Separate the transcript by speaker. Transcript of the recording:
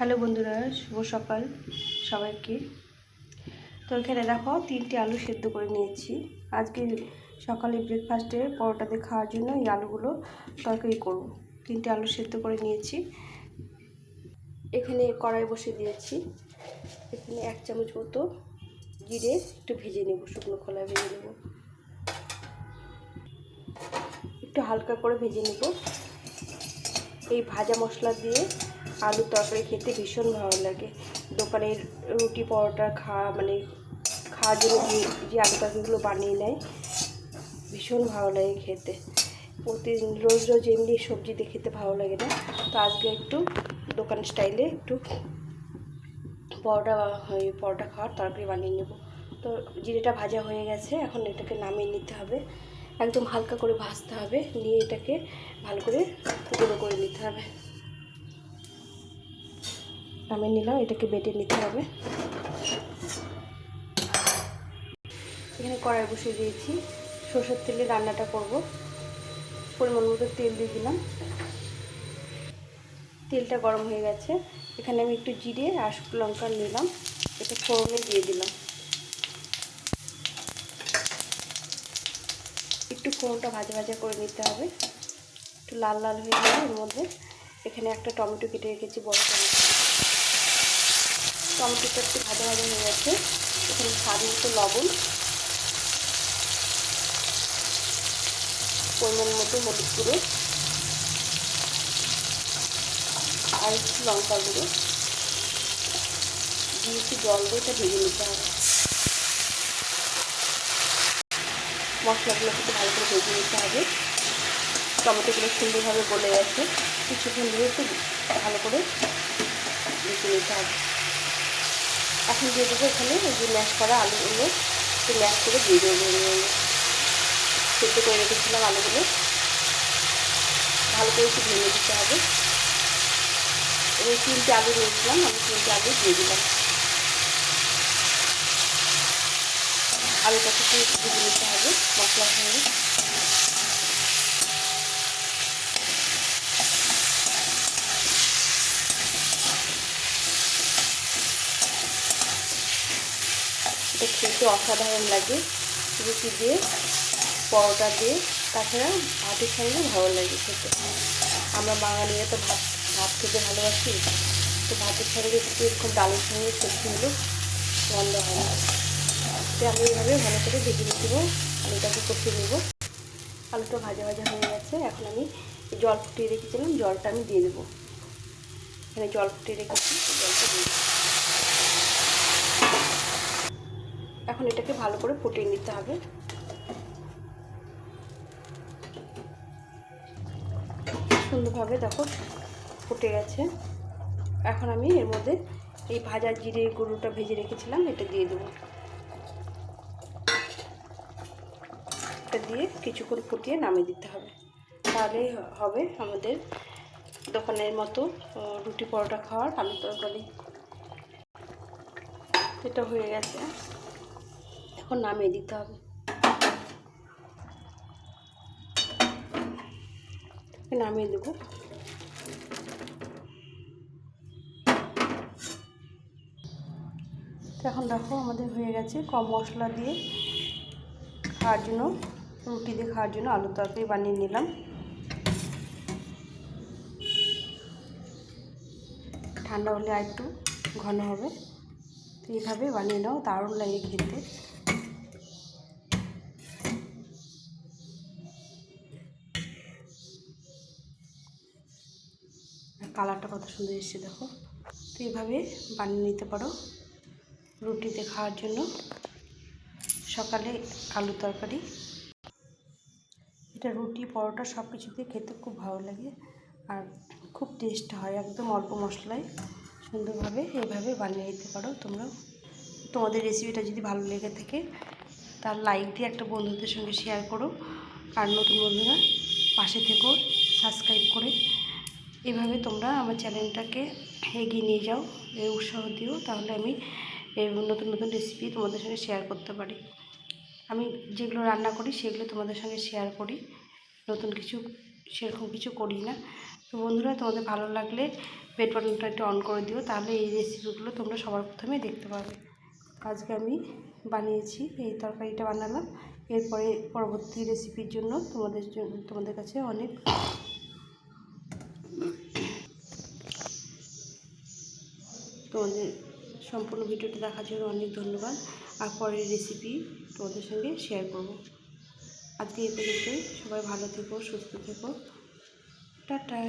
Speaker 1: Hello বন্ধুরা, শুভ সকাল সবাইকে। তো এখানে দেখো 3টে আলু সেদ্ধ করে নিয়েছি। আজকে সকালে ব্রেকফাস্টে পরোটা দিয়ে খাওয়ার জন্য এই আলুগুলো তরকারি করব। 3টে আলু সেদ্ধ করে নিয়েছি। এখানে কড়াই বসে দিয়েছি। এখানে 1 চামচ মতো জিরে একটু ভেজে নেব, শুকনো খোলায় ভেজে নেব, একটু হালকা করে ভেজে নেব। এই ভাজা মশলা দিয়ে আলুর তরকারি খেতে ভীষণ ভালো লাগে। দোকানের রুটি পরোটা খাওয়ার জন্য যে আলু তরকারিগুলো বানিয়ে নেয় ভীষণ ভালো লাগে খেতে। প্রতিদিন রোজ রোজ এমনি সবজি দিয়ে খেতে ভালো লাগে না। তো আজকে একটু দোকান স্টাইলে একটু পরোটা খাওয়ার তরকারি বানিয়ে নেব। তো জিরেটা ভাজা হয়ে গেছে, এখন এটাকে নামিয়ে নিতে হবে। একদম হালকা করে ভাজতে হবে, নিয়ে এটাকে ভালো করে গুঁড়ো করে নিতে হবে। নামিয়ে নিলাম, এটাকে বেটে নিতে হবে। এখানে কড়াই বসিয়ে দিয়েছি, সরষের তেলে রান্নাটা করব। পরিমাণ মতো তেল দিয়ে দিলাম। তেলটা গরম হয়ে গেছে, এখানে আমি একটু জিরে আর শুকনো লঙ্কা নিলাম, এটা ফোড়নে দিয়ে দিলাম। একটু ফোড়নটা ভাজা ভাজা করে নিতে হবে, একটু লাল লাল হয়ে গেলে এর মধ্যে এখানে একটা টমেটো কেটে রেখেছি, বড় টমেটোটা একটু ভাজা ভাজা হয়ে গেছে। এখানে স্বাদ মতো লবণ, পরিমাণ মতো হলুদ গুঁড়ো আর একটু লঙ্কা গুঁড়ো দিয়ে একটু জল দিয়ে এটা ভেজে নিতে হবে। মশলাগুলো একটু ভালো করে ভেজে নিতে হবে। টমেটোগুলো সুন্দরভাবে গলে গেছে, কিছুক্ষণ ধরে একটু ভালো করে ভেজে নিতে হবে। এখন দিয়ে দেবো এখানে ওই যে ম্যাশ করা আলুগুলো, একটু ম্যাশ করে দিয়ে দেবো। সেদ্ধ করে রেখেছিলাম আলুগুলো, ভালো করে একটু ভেঙে দিতে হবে। এবার 3টে আলু নিয়েছিলাম, আমি 3টে আলু দিয়ে দিলাম। আলুটাকে একটু ভেজে নিতে হবে মশলার সঙ্গে। এটা খেতে অসাধারণ লাগে, রুটি দিয়ে পরোটা দিয়ে, তাছাড়া ভাতের সঙ্গে ভালো লাগে খেতে। আমরা বাঙালিরা তো ভাত খেতে ভালোবাসি, তো ভাতের সঙ্গে একটু এরকম ডালের সঙ্গে সবজি হলো গন্ধ হয় না। তো আমি এইভাবে ভালো করে ভেজে দেবো, আলুটাকে কষিয়ে নেবো। আলুটা ভাজা ভাজা হয়ে গেছে, এখন আমি জল ফুটিয়ে রেখেছিলাম, জলটা আমি দিয়ে দেবো। এখানে জল ফুটিয়ে রেখেছি, জলটা দিয়ে দেবো। এখন এটাকে ভালো করে ফুটিয়ে নিতে হবে। সুন্দরভাবে দেখো ফুটে গেছে। এখন আমি এর মধ্যে এই ভাজা জিরে গুঁড়োটা ভেজে রেখেছিলাম, এটা দিয়ে দেবো। এটা দিয়ে কিছুক্ষণ ফুটিয়ে নামিয়ে দিতে হবে, তাহলেই হবে আমাদের দোকানের মতো রুটি পরোটা খাওয়ার আলু তরকারি। এটা হয়ে গেছে, এখন নামিয়ে দিতে হবে। নামিয়ে দেবো। এখন দেখো আমাদের হয়ে গেছে কম মশলা দিয়ে খাওয়ার জন্য, রুটি দিয়ে খাওয়ার জন্য আলু তরকারি বানিয়ে নিলাম। ঠান্ডা হলে আর একটু ঘন হবে, তো এইভাবে বানিয়ে নাও, দারুণ লাগে খেতে। কালারটা কত সুন্দর এসেছে দেখো। তো এইভাবে বানিয়ে নিতে পারো রুটিতে খাওয়ার জন্য। সকালে আলু তরকারি, এটা রুটি পরোটা সব কিছুতে খেতে খুব ভালো লাগে আর খুব টেস্ট হয়। একদম অল্প মশলায় সুন্দরভাবে এইভাবে বানিয়ে নিতে পারো তোমরা। তোমাদের রেসিপিটা যদি ভালো লেগে থাকে তার লাইক দিয়ে একটা বন্ধুদের সঙ্গে শেয়ার করো, আর নতুন বন্ধুরা পাশে থেকো সাবস্ক্রাইব করে। এভাবে তোমরা আমার চ্যানেলটাকে এগিয়ে নিয়ে যাও, উৎসাহ দিও, তাহলে আমি নতুন নতুন রেসিপি তোমাদের সঙ্গে শেয়ার করতে পারি। আমি যেগুলো রান্না করি সেগুলো তোমাদের সঙ্গে শেয়ার করি, নতুন কিছু সেরকম কিছু করি না। তো বন্ধুরা, তোমাদের ভালো লাগলে বেল বাটনটা একটু অন করে দিও, তাহলে এই রেসিপিগুলো তোমরা সবার প্রথমে দেখতে পাবে। আজকে আমি বানিয়েছি, এই তরকারিটা বানালাম। এরপরে পরবর্তী রেসিপির জন্য তোমাদের কাছে তোমাদের সম্পূর্ণ ভিডিওটি দেখার জন্য অনেক ধন্যবাদ। আর পরের রেসিপি তোমাদের সঙ্গে শেয়ার করব। আজকে এই পর্যন্তই। সবাই ভালো থেকো, সুস্থ থেকো। টাটা।